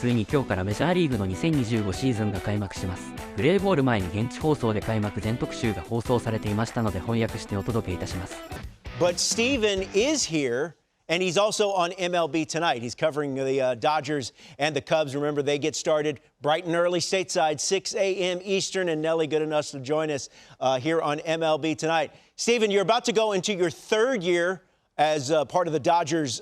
ついに今日からメジャーリーグの2025シーズンが開幕します。プレーボール前に現地放送で開幕全特集が放送されていましたので翻訳してお届けいたします。But Steven is here, and he's also on MLB tonight. He's covering the Dodgers and the Cubs. Remember, they get started bright and early stateside, 6 a.m. Eastern, and Nelly good enough to join us here on MLB tonight. Steven, you're about to go into your third year as part of the Dodgers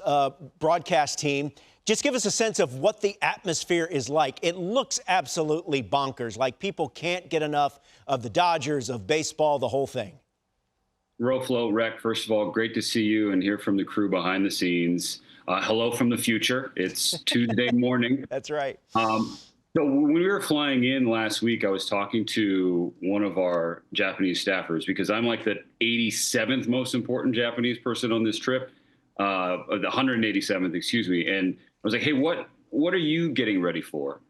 broadcast team. Just give us a sense of what the atmosphere is like. It looks absolutely bonkers, like people can't get enough of the Dodgers, of baseball, the whole thing. Roflo, Rec, first of all, great to see you and hear from the crew behind the scenes. Hello from the future. It's Tuesday morning. That's right. So when we were flying in last week, I was talking to one of our Japanese staffers because I'm like the 87th most important Japanese person on this trip, the 187th, excuse me. And I was like, hey, what are you getting ready for?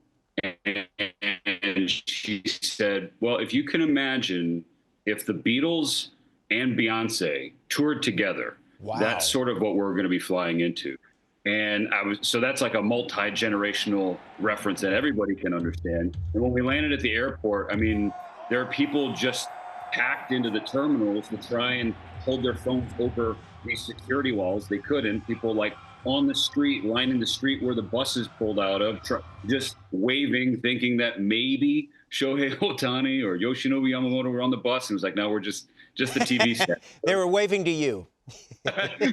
And she said, well, if you can imagine if the Beatles and Beyonce toured together, wow, that's sort of what we're going to be flying into. And so that's like a multi-generational reference that everybody can understand. And when we landed at the airport, I mean, there are people just packed into the terminals to try and hold their phones over these security walls. They couldn't. People like on the street, lining the street where the buses pulled out of, just waving, thinking that maybe Shohei Ohtani or Yoshinobu Yamamoto were on the bus. And it was like, no, we're just the TV set. They were waving to you.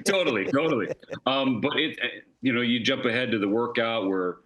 Totally. But you jump ahead to the workout where,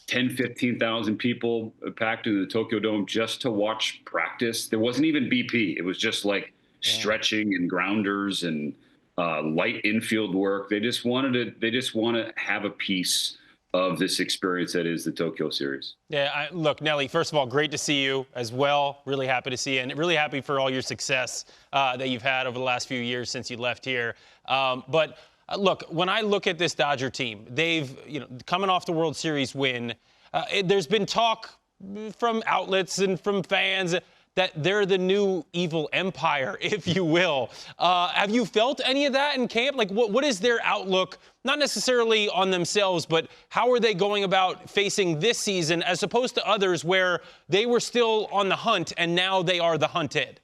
10, 15,000 people packed into the Tokyo Dome just to watch practice. There wasn't even BP. It was just like stretching and grounders and light infield work. They just want to have a piece of this experience that is the Tokyo series. Yeah, look, Nelly, first of all, great to see you as well. Really happy to see you, and really happy for all your success that you've had over the last few years since you left here. But look, when I look at this Dodger team, they've, coming off the World Series win, there's been talk from outlets and from fans that they're the new evil empire, if you will. Have you felt any of that in camp? Like, what is their outlook, not necessarily on themselves, but how are they going about facing this season as opposed to others where they were still on the hunt and now they are the hunted?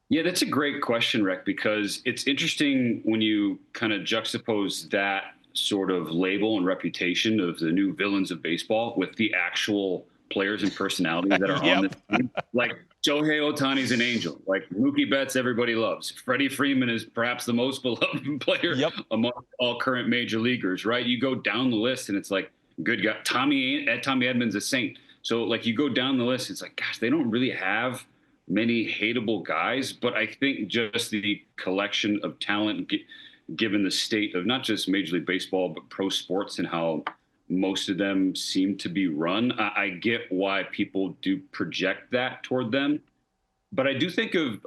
Yeah, that's a great question, Rec, because it's interesting when you kind of juxtapose that sort of label and reputation of the new villains of baseball with the actual players and personalities that are on the team. Like Shohei Ohtani's an angel. Like Mookie Betts, everybody loves. Freddie Freeman is perhaps the most beloved player among all current major leaguers, right? You go down the list and it's like, good guy. Tommy Edman's a saint. So like you go down the list, it's like, gosh, they don't really have many hateable guys, but I think just the collection of talent, given the state of not just Major League Baseball, but pro sports and how most of them seem to be run. I get why people do project that toward them. But I do think of,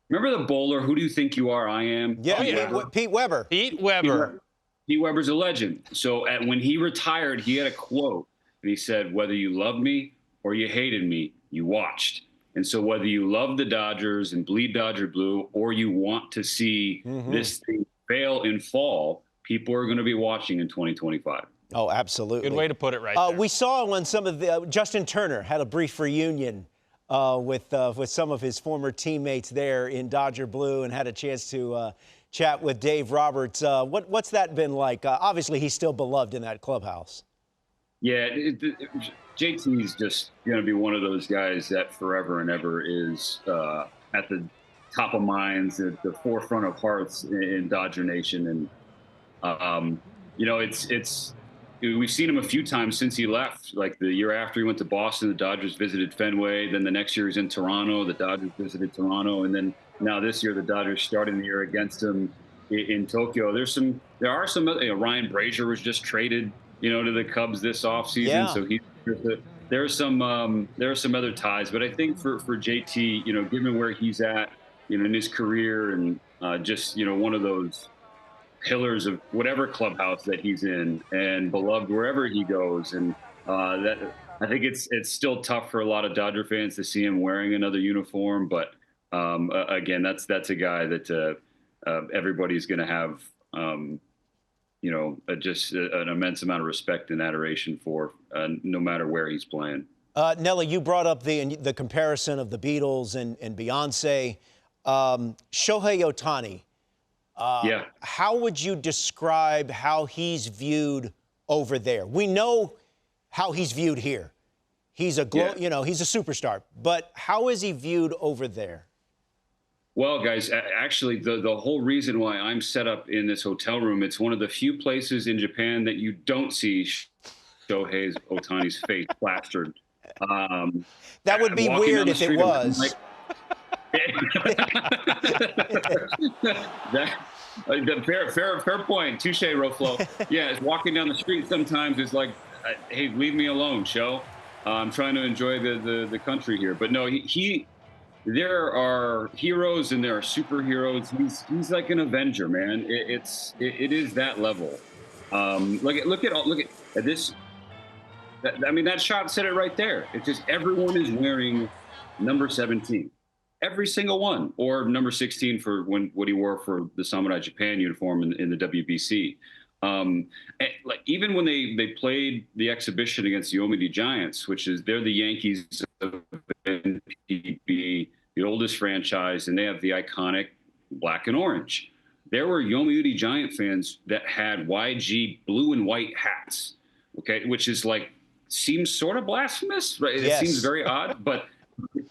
remember the bowler, Who Do You Think You Are, I Am? Yeah, Pete Weber. Pete Weber. Pete Weber's a legend. So when he retired, he had a quote. And he said, whether you loved me or you hated me, you watched. And so whether you love the Dodgers and bleed Dodger blue or you want to see this thing fail and fall, people are going to be watching in 2025. Oh, absolutely. Good way to put it right there. We saw when some of the Justin Turner had a brief reunion with some of his former teammates there in Dodger blue and had a chance to chat with Dave Roberts. What's that been like? Obviously, he's still beloved in that clubhouse. Yeah, JT is just going to be one of those guys that forever and ever is at the top of minds, at the forefront of hearts in Dodger Nation. And, we've seen him a few times since he left. Like the year after he went to Boston, the Dodgers visited Fenway. Then the next year he's in Toronto. The Dodgers visited Toronto. And then now this year, the Dodgers starting the year against him in Tokyo. There are some, Ryan Brazier was just traded, to the Cubs this offseason. Yeah. So there are some other ties. But I think for JT, given where he's at, in his career and just, one of those pillars of whatever clubhouse that he's in and beloved wherever he goes. And that I think it's still tough for a lot of Dodger fans to see him wearing another uniform. But again, that's a guy that everybody's going to have just an immense amount of respect and adoration for, no matter where he's playing. Nelly, you brought up the comparison of the Beatles and Beyonce. Shohei Ohtani, Yeah. how would you describe how he's viewed over there? We know how he's viewed here. He's a he's a superstar, but how is he viewed over there? Well, guys, actually, the whole reason why I'm set up in this hotel room, it's one of the few places in Japan that you don't see Shohei Ohtani's face plastered. That would be weird if it was. Fair point. Touche, Roflo. Yeah, it's walking down the street sometimes. It's like, hey, leave me alone, Sho. I'm trying to enjoy the country here. But no, there are heroes and there are superheroes. He's like an Avenger, man. It is that level. Look at this. I mean, that shot said it right there. It's just everyone is wearing number 17, every single one, or number 16 for what he wore for the Samurai Japan uniform in the WBC. Like even when they played the exhibition against the Yomiuri Giants, they're the Yankees of NPB, the oldest franchise, and they have the iconic black and orange. There were Yomiuri Giant fans that had YG blue and white hats, okay, which is like, seems sort of blasphemous, right? Yes. It seems very odd, but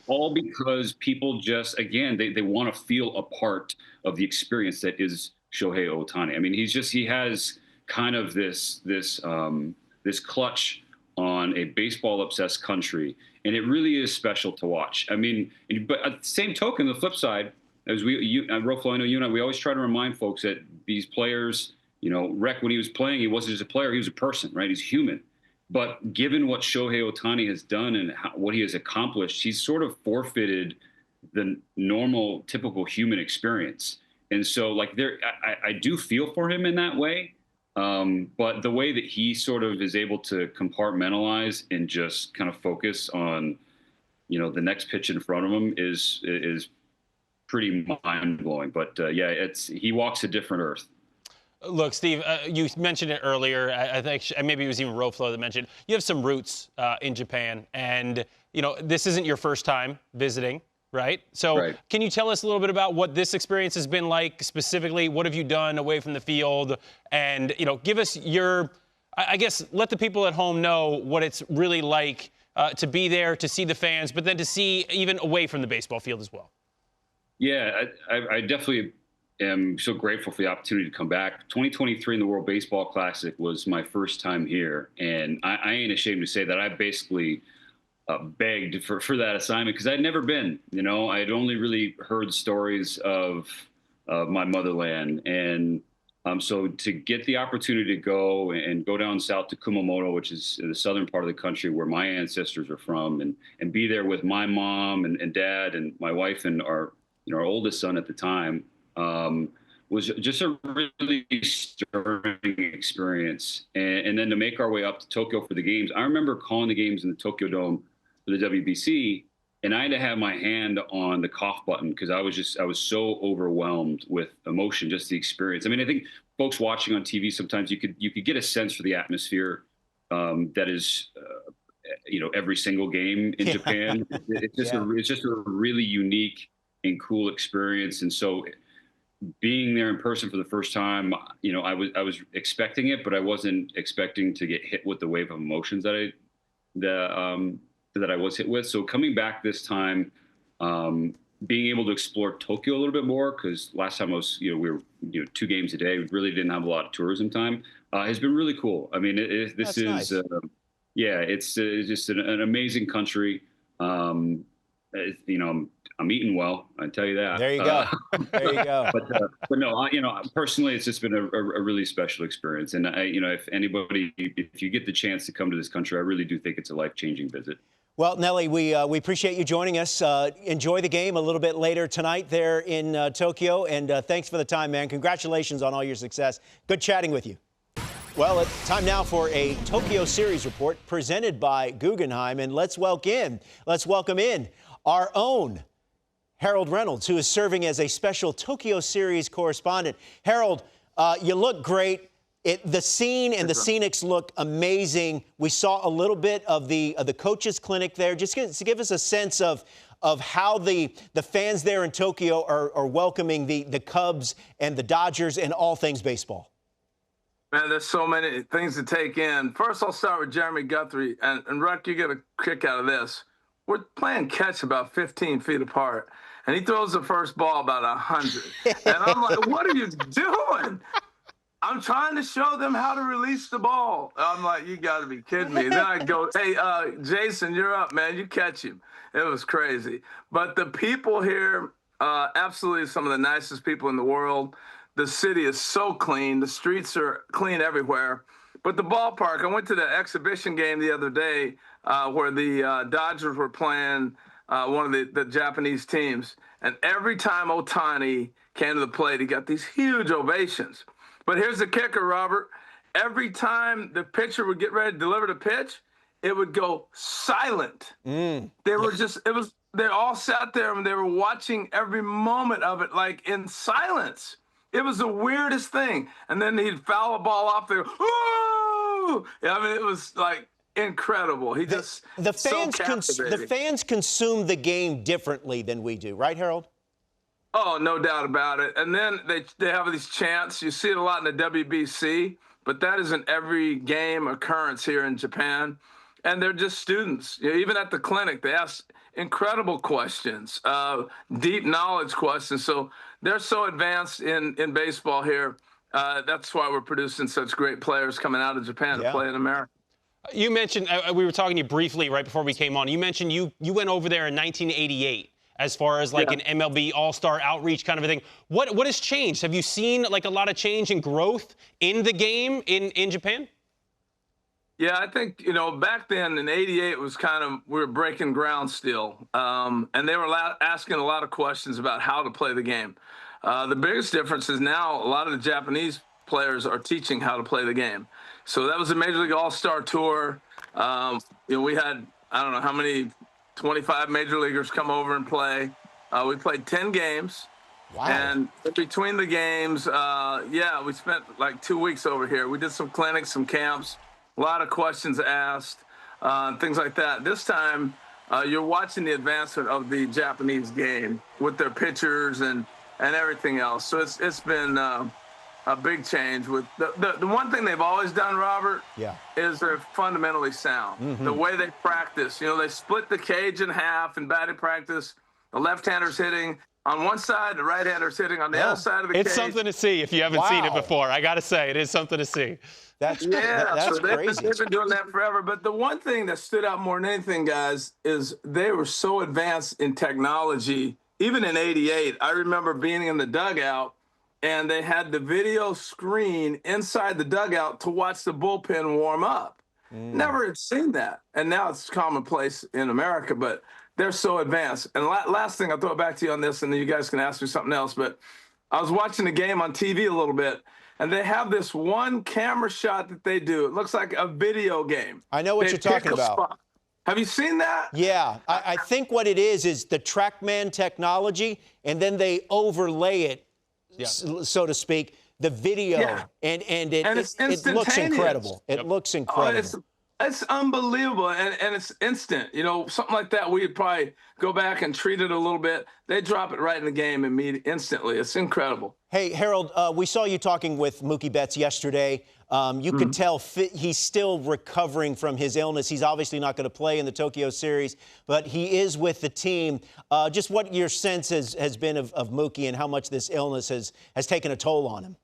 all because people just, again, they want to feel a part of the experience that is Shohei Ohtani. I mean, he has kind of this clutch on a baseball obsessed country, and it really is special to watch. I mean, but at the same token, the flip side, as Roflo, I know you and I, we always try to remind folks that these players, Rek, when he was playing, he wasn't just a player, he was a person, right? He's human. But given what Shohei Ohtani has done and what he has accomplished, he's sort of forfeited the normal, typical human experience. And so, like, I do feel for him in that way. But the way that he sort of is able to compartmentalize and just kind of focus on, the next pitch in front of him is pretty mind blowing. But he walks a different earth. Look, Steve, you mentioned it earlier. I think maybe it was even Roflo that mentioned you have some roots in Japan, and this isn't your first time visiting, right? So, right. Can you tell us a little bit about what this experience has been like specifically? What have you done away from the field? And give us I guess, let the people at home know what it's really like to be there, to see the fans, but then to see even away from the baseball field as well. Yeah, I definitely am so grateful for the opportunity to come back. 2023 in the World Baseball Classic was my first time here, and I ain't ashamed to say that I basically begged for that assignment because I'd never been. I'd only really heard stories of my motherland, and so to get the opportunity to go down south to Kumamoto, which is the southern part of the country where my ancestors are from, and be there with my mom and dad and my wife and our oldest son at the time. Was just a really stirring experience. And then to make our way up to Tokyo for the games, I remember calling the games in the Tokyo Dome for the WBC, and I had to have my hand on the cough button because I was so overwhelmed with emotion, just the experience. I mean, I think folks watching on TV, sometimes you could get a sense for the atmosphere that is, every single game in Japan. It's just a really unique and cool experience. And so being there in person for the first time, I was expecting it, but I wasn't expecting to get hit with the wave of emotions that I was hit with. So coming back this time, being able to explore Tokyo a little bit more, because last time we were 2 games a day, we really didn't have a lot of tourism time, has been really cool. I mean, this is nice. It's just an amazing country. I'm eating well, I tell you that. There you go. There you go. But no, personally, it's just been a really special experience. And if you get the chance to come to this country, I really do think it's a life-changing visit. Well, Nelly, we appreciate you joining us. Enjoy the game a little bit later tonight there in Tokyo. And thanks for the time, man. Congratulations on all your success. Good chatting with you. Well, it's time now for a Tokyo Series report presented by Guggenheim. And let's welcome in our own Harold Reynolds, who is serving as a special Tokyo Series correspondent. Harold, you look great. The scene and the scenics look amazing. We saw a little bit of the coaches' clinic there. Just to give us a sense of how the fans there in Tokyo are welcoming the Cubs and the Dodgers and all things baseball. Man, there's so many things to take in. First, I'll start with Jeremy Guthrie. And Ruck, you get a kick out of this. We're playing catch about 15 feet apart, and he throws the first ball about 100. And I'm like, what are you doing? I'm trying to show them how to release the ball. I'm like, you got to be kidding me. Then I go, hey, Jason, you're up, man. You catch him. It was crazy. But the people here, absolutely some of the nicest people in the world. The city is so clean. The streets are clean everywhere. But the ballpark, I went to the exhibition game the other day where the Dodgers were playing one of the Japanese teams. And every time Ohtani came to the plate, he got these huge ovations. But here's the kicker, Robert. Every time the pitcher would get ready to deliver the pitch, it would go silent. They were they all sat there and they were watching every moment of it like in silence. It was the weirdest thing. And then he'd foul a ball off there. Ooh! I mean, it was like incredible. He just the fans consume the game differently than we do, right, Harold? Oh, no doubt about it. And then they have these chants. You see it a lot in the WBC, but that is an every game occurrence here in Japan. And they're just students. You know, even at the clinic, they ask incredible questions, deep knowledge questions. So they're so advanced in baseball here. That's why we're producing such great players coming out of Japan to play in America. You mentioned, we were talking to you briefly right before we came on. You mentioned you went over there in 1988. As far as like an MLB all-star outreach kind of a thing. What has changed? Have you seen like a lot of change and growth in the game in Japan? Yeah, I think, you know, back then in '88 it was kind of, we were breaking ground still. And they were asking a lot of questions about how to play the game. The biggest difference is now a lot of the Japanese players are teaching how to play the game. So that was a Major League All-Star Tour. You know, we had, I don't know how many, 25 major leaguers come over and play. We played 10 games. Wow. And between the games, we spent like 2 weeks over here. We did some clinics, some camps, a lot of questions asked, things like that. This time, you're watching the advancement of the Japanese game with their pitchers and everything else. So it's been a big change. With the one thing they've always done, Robert, is they're fundamentally sound. The way they practice, you know, they split the cage in half in batting practice. The left-hander's hitting on one side, the right-hander's hitting on the other side of the cage. It's something to see if you haven't seen it before. I got to say, it is something to see. That's so crazy. They've been doing that forever. But the one thing that stood out more than anything, guys, is they were so advanced in technology. Even in '88, I remember being in the dugout, and they had the video screen inside the dugout to watch the bullpen warm up. Never had seen that. And now it's commonplace in America, but they're so advanced. And last thing, I'll throw it back to you on this, and then you guys can ask me something else. But I was watching the game on TV a little bit, and they have this one camera shot that they do. It looks like a video game. I know what you're talking about. Spot. Have you seen that? Yeah. I think what it is the TrackMan technology, and then they overlay it, so to speak, the video, and it looks incredible. It looks incredible. It's unbelievable, and it's instant. You know, something like that, we'd probably go back and treat it a little bit. They drop it right in the game instantly. It's incredible. Hey, Harold, we saw you talking with Mookie Betts yesterday. You could tell he's still recovering from his illness. He's obviously not going to play in the Tokyo series, but he is with the team. Just what your sense has been of Mookie and how much this illness has taken a toll on him.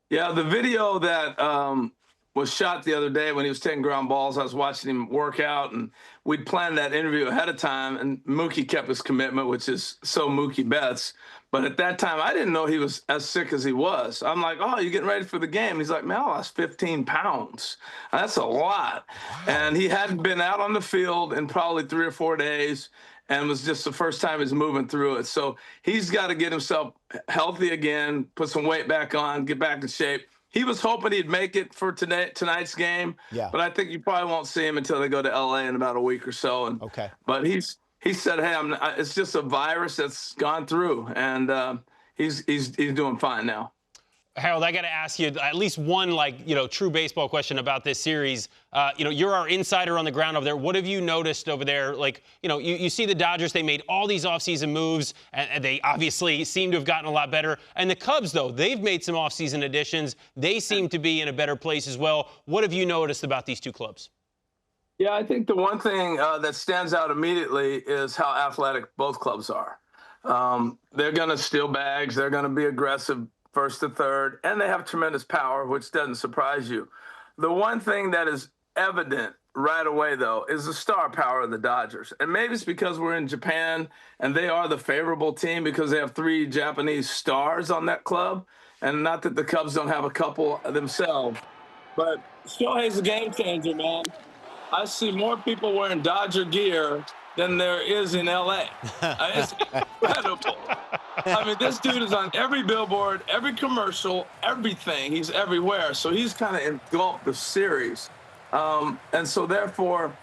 Yeah, the video that was shot the other day when he was taking ground balls, I was watching him work out, and we'd planned that interview ahead of time, and Mookie kept his commitment, which is so Mookie Betts. But at that time, I didn't know he was as sick as he was. I'm like, oh, you getting ready for the game? He's like, man, I lost 15 pounds. That's a lot. Wow. And he hadn't been out on the field in probably 3 or 4 days, and it was just the first time he's moving through it. So he's got to get himself healthy again, put some weight back on, get back in shape. He was hoping he'd make it for tonight's game, but I think you probably won't see him until they go to LA in about a week or so. But he said, hey, it's just a virus that's gone through, and he's doing fine now. Harold, I got to ask you at least one, true baseball question about this series. You're our insider on the ground over there. What have you noticed over there? You see the Dodgers, they made all these offseason moves, and they obviously seem to have gotten a lot better. And the Cubs, though, they've made some offseason additions. They seem to be in a better place as well. What have you noticed about these two clubs? Yeah, I think the one thing that stands out immediately is how athletic both clubs are. They're going to steal bags. They're going to be aggressive first to third, and they have tremendous power, which doesn't surprise you. The one thing that is evident right away, though, is the star power of the Dodgers. And maybe it's because we're in Japan and they are the favorable team because they have 3 Japanese stars on that club. And not that the Cubs don't have a couple themselves, but Shohei's a game changer, man. I see more people wearing Dodger gear than there is in L.A. It's incredible. I mean, this dude is on every billboard, every commercial, everything. He's everywhere. So he's kind of engulfed the series. And so, therefore,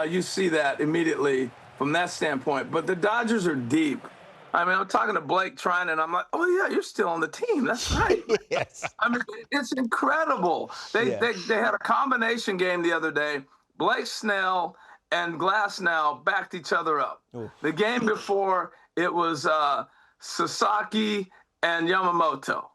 you see that immediately from that standpoint. But the Dodgers are deep. I mean, I'm talking to Blake Trinan, and I'm like, oh, yeah, you're still on the team. That's right. Yes. I mean, it's incredible. They had a combination game the other day. Blake Snell and Glasnow backed each other up. Ooh. The game before, it was Sasaki and Yamamoto.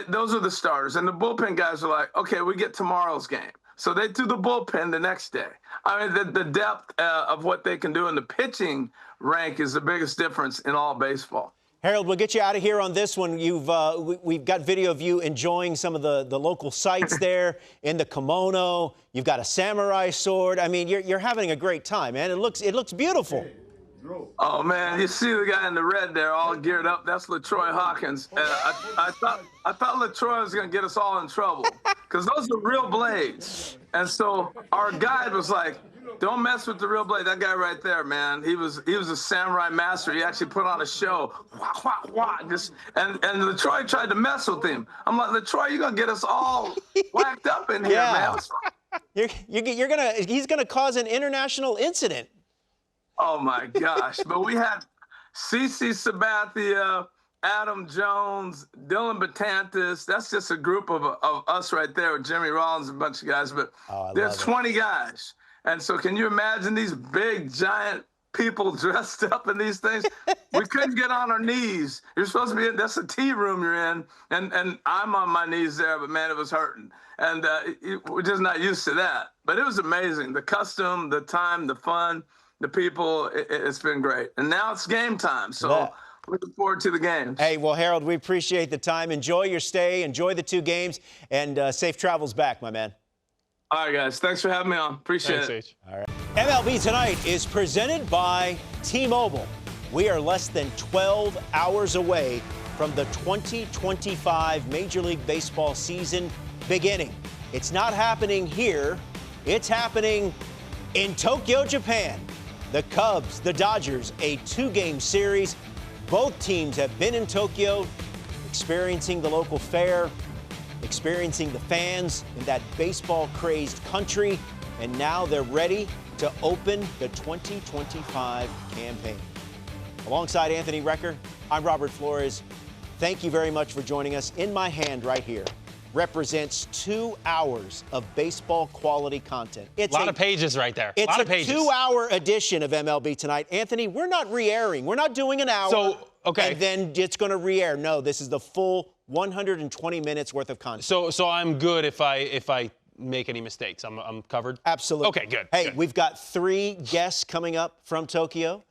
Those are the starters. And the bullpen guys are like, okay, we get tomorrow's game. So they threw the bullpen the next day. I mean, the depth of what they can do in the pitching rank is the biggest difference in all baseball. Harold, we'll get you out of here on this one. We've got video of you enjoying some of the local sights there in the kimono. You've got a samurai sword. I mean, you're having a great time, man. It looks beautiful. Oh, man, you see the guy in the red there all geared up. That's LaTroy Hawkins. And I thought LaTroy was going to get us all in trouble because those are real blades. And so our guide was like, don't mess with the real blade. That guy right there, man, he was a samurai master. He actually put on a show. Wah, wah, wah, and LaTroy tried to mess with him. I'm like, LaTroy, you're going to get us all whacked up in here, man. He's going to cause an international incident. Oh, my gosh. But we had CeCe Sabathia, Adam Jones, Dylan Batantis. That's just a group of us right there with Jimmy Rollins and a bunch of guys. But there's 20 guys. And so can you imagine these big, giant people dressed up in these things? We couldn't get on our knees. You're supposed to be in, that's a tea room you're in. And I'm on my knees there, but, man, it was hurting. And we're just not used to that. But it was amazing. The custom, the time, the fun, the people, it's been great. And now it's game time. So looking forward to the games. Hey, well, Harold, we appreciate the time. Enjoy your stay. Enjoy the 2 games. And safe travels back, my man. All right, guys. Thanks for having me on. Appreciate it. All right. MLB Tonight is presented by T-Mobile. We are less than 12 hours away from the 2025 Major League Baseball season beginning. It's not happening here. It's happening in Tokyo, Japan. The Cubs, the Dodgers, a 2-game series. Both teams have been in Tokyo, experiencing the local fare, experiencing the fans in that baseball-crazed country, and now they're ready to open the 2025 campaign. Alongside Anthony Recker, I'm Robert Flores. Thank you very much for joining us. In my hand right here represents 2 hours of baseball quality content. It's a lot of pages right there. It's a lot of pages. 2-hour edition of MLB Tonight. Anthony, we're not re-airing. We're not doing an hour. Okay. And then it's going to re-air. No, this is the full 120 minutes worth of content. So I'm good if I make any mistakes. I'm covered? Absolutely. Okay, good. Hey, good. We've got 3 guests coming up from Tokyo.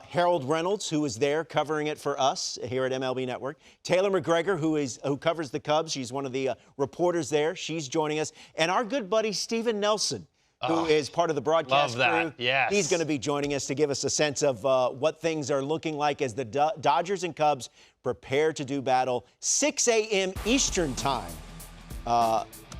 Harold Reynolds, who is there covering it for us here at MLB Network. Taylor McGregor, who covers the Cubs. She's one of the reporters there. She's joining us. And our good buddy Steven Nelson, who is part of the broadcast crew. Yes. He's going to be joining us to give us a sense of what things are looking like as the Dodgers and Cubs prepare to do battle. 6 a.m. Eastern time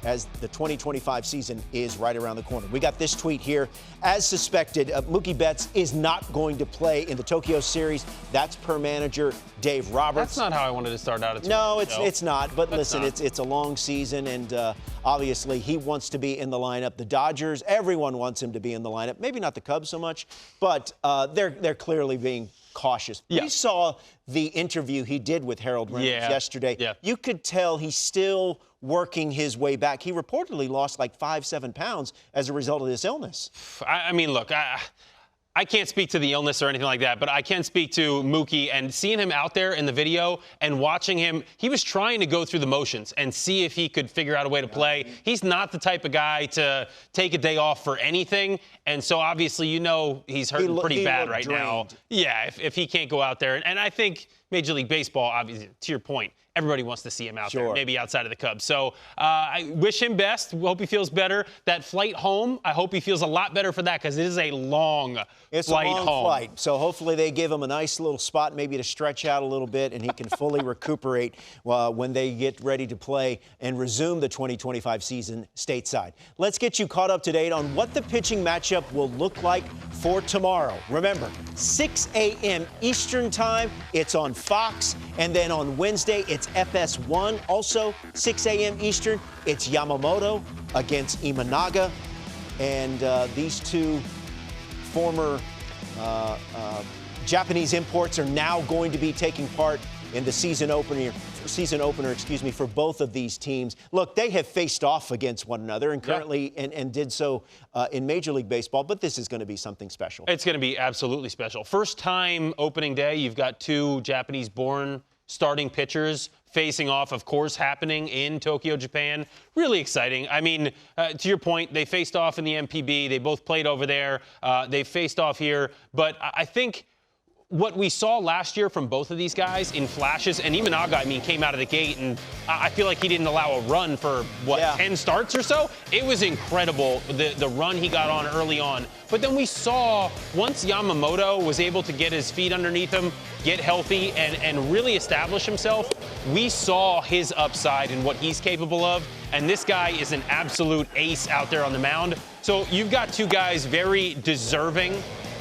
as the 2025 season is right around the corner. We got this tweet here. As suspected, Mookie Betts is not going to play in the Tokyo series. That's per manager Dave Roberts. That's not how I wanted to start out. No, it's not. But listen, it's a long season, and obviously he wants to be in the lineup. The Dodgers, everyone wants him to be in the lineup. Maybe not the Cubs so much, but they're clearly being cautious. Yeah. We saw the interview he did with Harold Reynolds yesterday. Yeah. You could tell he's still working his way back. He reportedly lost like 5-7 pounds as a result of this illness. I mean, look, I can't speak to the illness or anything like that, but I can speak to Mookie, and seeing him out there in the video and watching him, he was trying to go through the motions and see if he could figure out a way to play. He's not the type of guy to take a day off for anything, and so obviously he's hurting pretty bad right now. Yeah, if he can't go out there. And I think Major League Baseball, obviously, to your point, everybody wants to see him out there, maybe outside of the Cubs. So I wish him best. Hope he feels better. That flight home, I hope he feels a lot better for that, because it is a long flight home. So hopefully they give him a nice little spot maybe to stretch out a little bit, and he can fully recuperate when they get ready to play and resume the 2025 season stateside. Let's get you caught up to date on what the pitching matchup will look like for tomorrow. Remember, 6 a.m. Eastern Time. It's on Fox. And then on Wednesday, it's FS1. Also, 6 a.m. Eastern, it's Yamamoto against Imanaga. And these two former Japanese imports are now going to be taking part in the season opener, for both of these teams. Look, they have faced off against one another and currently and did so in Major League Baseball, but this is going to be something special. It's going to be absolutely special. First time opening day, you've got two Japanese-born starting pitchers facing off, of course, happening in Tokyo, Japan. Really exciting. I mean, to your point, they faced off in the MPB. They both played over there. They faced off here. But I think what we saw last year from both of these guys in flashes, and Imanaga, I mean, came out of the gate, and I feel like he didn't allow a run for, 10 starts or so? It was incredible, the run he got on early on. But then we saw, once Yamamoto was able to get his feet underneath him, get healthy, and really establish himself, we saw his upside and what he's capable of. And this guy is an absolute ace out there on the mound. So you've got two guys very deserving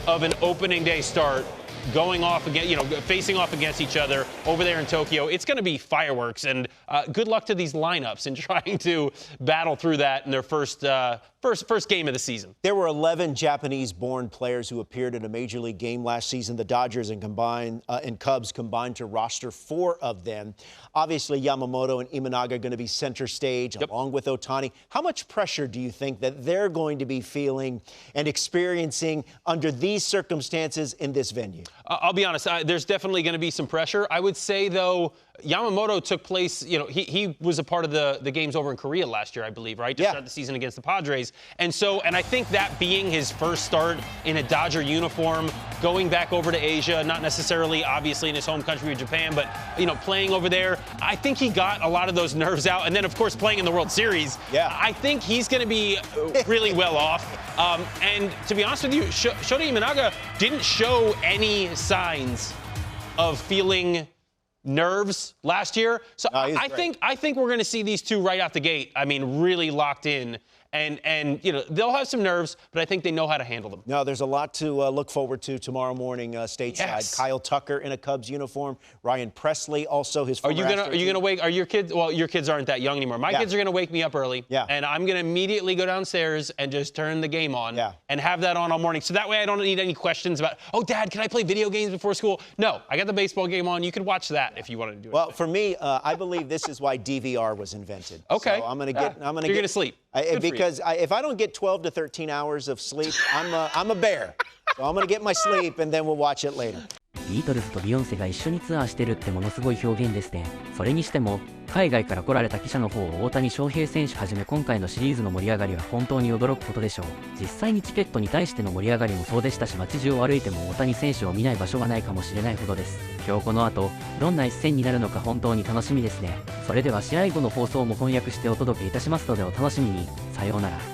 of an opening day start, going off again, facing off against each other over there in Tokyo. It's going to be fireworks, and good luck to these lineups in trying to battle through that in their first game of the season. There were 11 Japanese-born players who appeared in a Major League game last season. The Dodgers and Cubs combined to roster 4 of them. Obviously, Yamamoto and Imanaga are going to be center stage along with Ohtani. How much pressure do you think that they're going to be feeling and experiencing under these circumstances in this venue? I'll be honest, there's definitely going to be some pressure. I would say, though, Yamamoto took place, he was a part of the games over in Korea last year, I believe, right? To start the season against the Padres. And I think that being his first start in a Dodger uniform, going back over to Asia, not necessarily, obviously, in his home country of Japan, but, playing over there, I think he got a lot of those nerves out. And then, of course, playing in the World Series, I think he's going to be really well off. And to be honest with you, Shota Imanaga didn't show any signs of feeling nerves last year. So I think we're going to see these two right out the gate. I mean, really locked in. And they'll have some nerves, but I think they know how to handle them. No, there's a lot to look forward to tomorrow morning stateside. Yes. Kyle Tucker in a Cubs uniform. Ryan Presley, also his former Are you gonna wake? Are your kids? Well, your kids aren't that young anymore. My kids are gonna wake me up early. And I'm gonna immediately go downstairs and just turn the game on. And have that on all morning. So that way I don't need any questions about, oh, Dad, can I play video games before school? No, I got the baseball game on. You could watch that if you wanted to do it. Well, for me, I believe this is why DVR was invented. Okay. So I'm gonna sleep. Because if I don't get 12 to 13 hours of sleep, I'm a bear. So I'm going to get my sleep, and then we'll watch it later. ビートルズとビヨンセが一緒にツアーしてるってものすごい表現ですね。それにしても、海外から来られた記者の方を大谷翔平選手はじめ今回のシリーズの盛り上がりは本当に驚くことでしょう。実際にチケットに対しての盛り上がりもそうでしたし、街中を歩いても大谷選手を見ない場所がないかもしれないほどです。今日この後、どんな一戦になるのか本当に楽しみですね。それでは試合後の放送も翻訳してお届けいたしますのでお楽しみに。さようなら。